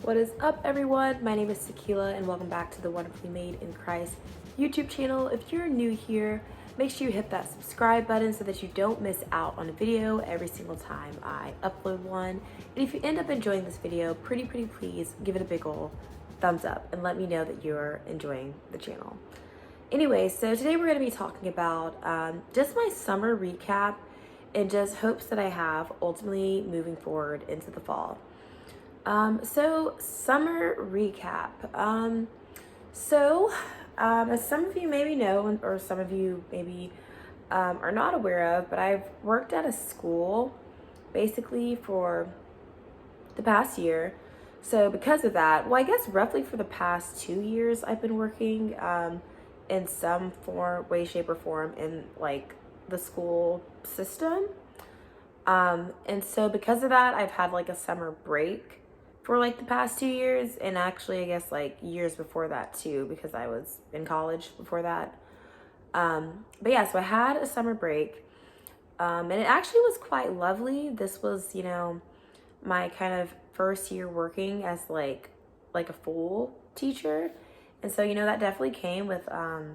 What is up, everyone? My name is Tequila, and welcome back to the Wonderfully Made in Christ YouTube channel. If you're new here, make sure you hit that subscribe button so that you don't miss out on a video every single time I upload one. And if you end up enjoying this video, pretty please give it a big ol' thumbs up and let me know that you're enjoying the channel. Anyway, so today we're going to be talking about just my summer recap and just hopes that I have ultimately moving forward into the fall. So summer recap. As some of you maybe know, or some of you maybe are not aware of, but I've worked at a school basically for the past year. So because of that, well, I guess roughly for the past 2 years, I've been working in some form, way, shape, or form in like the school system. And so because of that, I've had like a summer break for like the past 2 years, and actually I guess like years before that too, because I was in college before that. But yeah, so I had a summer break, and it actually was quite lovely. This was, my kind of first year working as like a full teacher. And so, that definitely came with, a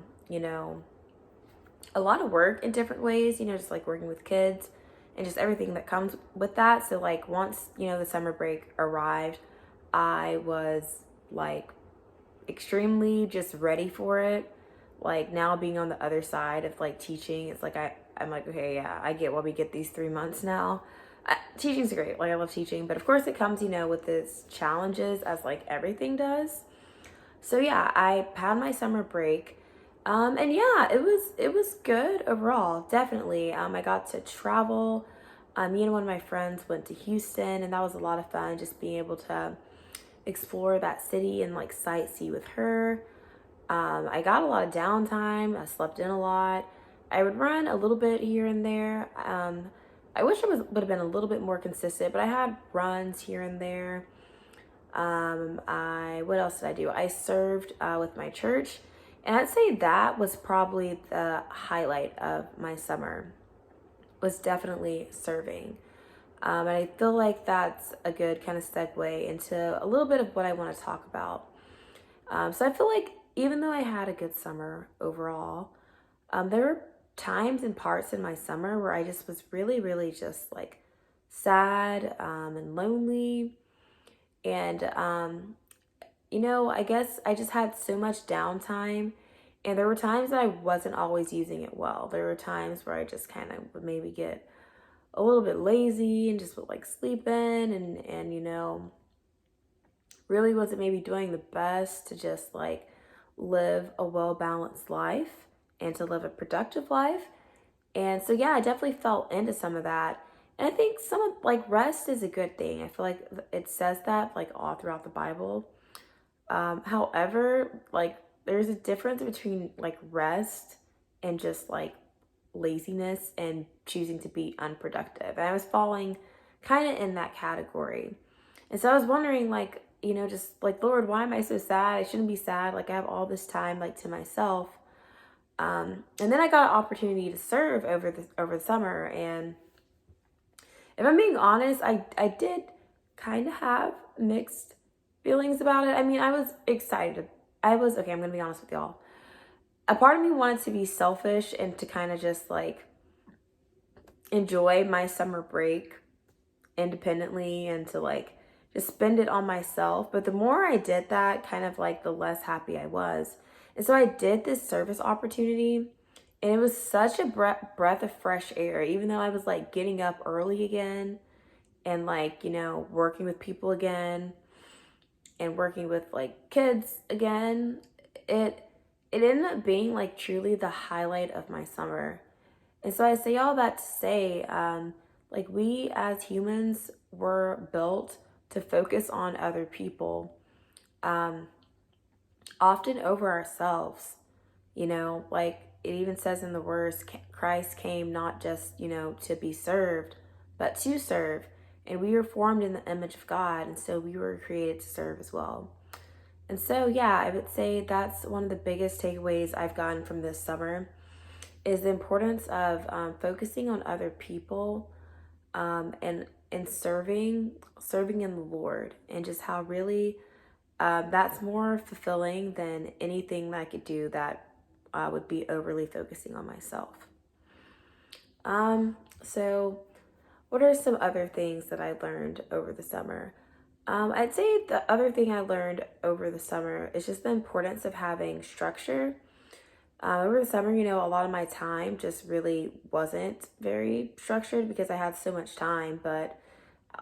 lot of work in different ways, just like working with kids and just everything that comes with that. So like once, the summer break arrived, I was like extremely just ready for it. Like now being on the other side of like teaching, it's like I'm like, okay, yeah, I get why we get these 3 months now. Teaching's great. Like I love teaching, but of course it comes, with its challenges as like everything does. So yeah, I had my summer break. And yeah, it was good overall, definitely. I got to travel. Me and one of my friends went to Houston, and that was a lot of fun, just being able to explore that city and like sightsee with her. I got a lot of downtime. I slept in a lot. I would run a little bit here and there. I wish would have been a little bit more consistent, but I had runs here and there. What else did I do? I served with my church, and I'd say that was probably the highlight of my summer, was definitely serving. And I feel like that's a good kind of segue into a little bit of what I want to talk about. So I feel like even though I had a good summer overall, there were times and parts in my summer where I just was really just like sad and lonely. And, I guess I just had so much downtime, and there were times that I wasn't always using it well. There were times where I just kind of would maybe get a little bit lazy and just would like sleep in and really wasn't maybe doing the best to just like live a well-balanced life and to live a productive life. And so yeah, I definitely fell into some of that. And I think some of like rest is a good thing. I feel like it says that like all throughout the Bible. However, like there's a difference between like rest and just like laziness and choosing to be unproductive. And I was falling kind of in that category. And so I was wondering like, just like, Lord, why am I so sad? I shouldn't be sad. Like I have all this time like to myself. And then I got an opportunity to serve over the summer, and if I'm being honest, I did kind of have mixed feelings about it. I mean, I was excited. Okay, I'm going to be honest with y'all. A part of me wanted to be selfish and to kind of just like enjoy my summer break independently and to like just spend it on myself. But the more I did that, kind of like the less happy I was. And so I did this service opportunity, and it was such a breath of fresh air, even though I was like getting up early again and like, working with people again and working with like kids again. It ended up being like truly the highlight of my summer. And so I say all that to say, like we as humans were built to focus on other people, often over ourselves. Like it even says in the words, Christ came not just, to be served, but to serve. And we were formed in the image of God, and so we were created to serve as well. And so, yeah, I would say that's one of the biggest takeaways I've gotten from this summer is the importance of focusing on other people, and and serving in the Lord, and just how really that's more fulfilling than anything that I could do that would be overly focusing on myself. So what are some other things that I learned over the summer? I'd say the other thing I learned over the summer is just the importance of having structure. Over the summer, a lot of my time just really wasn't very structured because I had so much time. But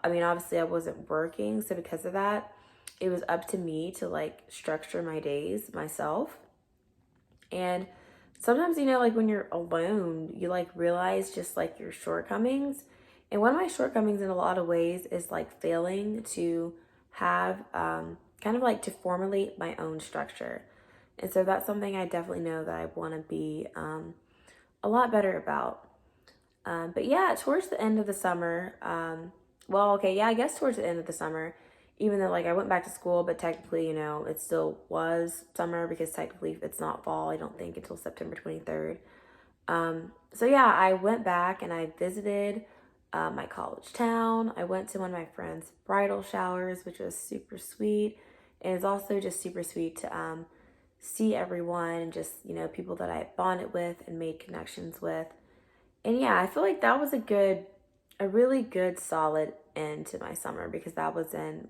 I mean, obviously, I wasn't working. So because of that, it was up to me to like structure my days myself. And sometimes, like when you're alone, you like realize just like your shortcomings. And one of my shortcomings in a lot of ways is like failing to have kind of like to formulate my own structure. And so that's something I definitely know that I want to be a lot better about. But yeah, towards the end of the summer, I guess towards the end of the summer, even though like I went back to school, but technically, it still was summer because technically it's not fall, I don't think, until September 23rd. So yeah, I went back and I visited my college town. I went to one of my friend's bridal showers, which was super sweet. And it's also just super sweet to see everyone and just, people that I bonded with and made connections with. And yeah, I feel like that was a really good, solid end to my summer because that was in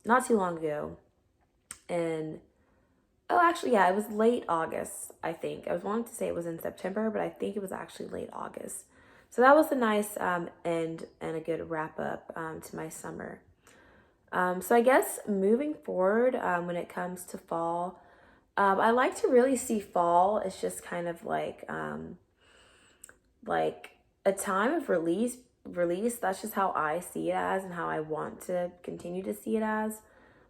not too long ago. And actually, yeah, it was late August, I think. I was wanting to say it was in September, but I think it was actually late August. So that was a nice end and a good wrap up to my summer. So I guess moving forward, when it comes to fall, I like to really see fall as just kind of like a time of release. That's just how I see it as and how I want to continue to see it as.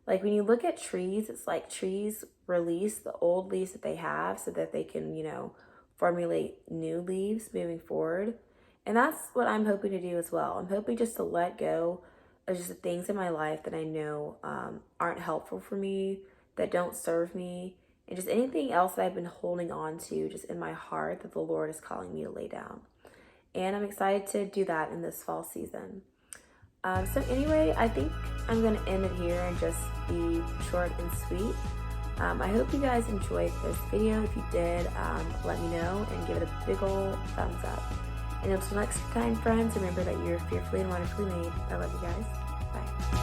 Like when you look at trees, it's like trees release the old leaves that they have so that they can, formulate new leaves moving forward. And that's what I'm hoping to do as well. I'm hoping just to let go of just the things in my life that I know aren't helpful for me, that don't serve me, and just anything else that I've been holding on to just in my heart that the Lord is calling me to lay down. And I'm excited to do that in this fall season. So anyway, I think I'm going to end it here and just be short and sweet. I hope you guys enjoyed this video. If you did, let me know and give it a big ol' thumbs up. And until next time, friends, remember that you're fearfully and wonderfully made. I love you guys. Bye.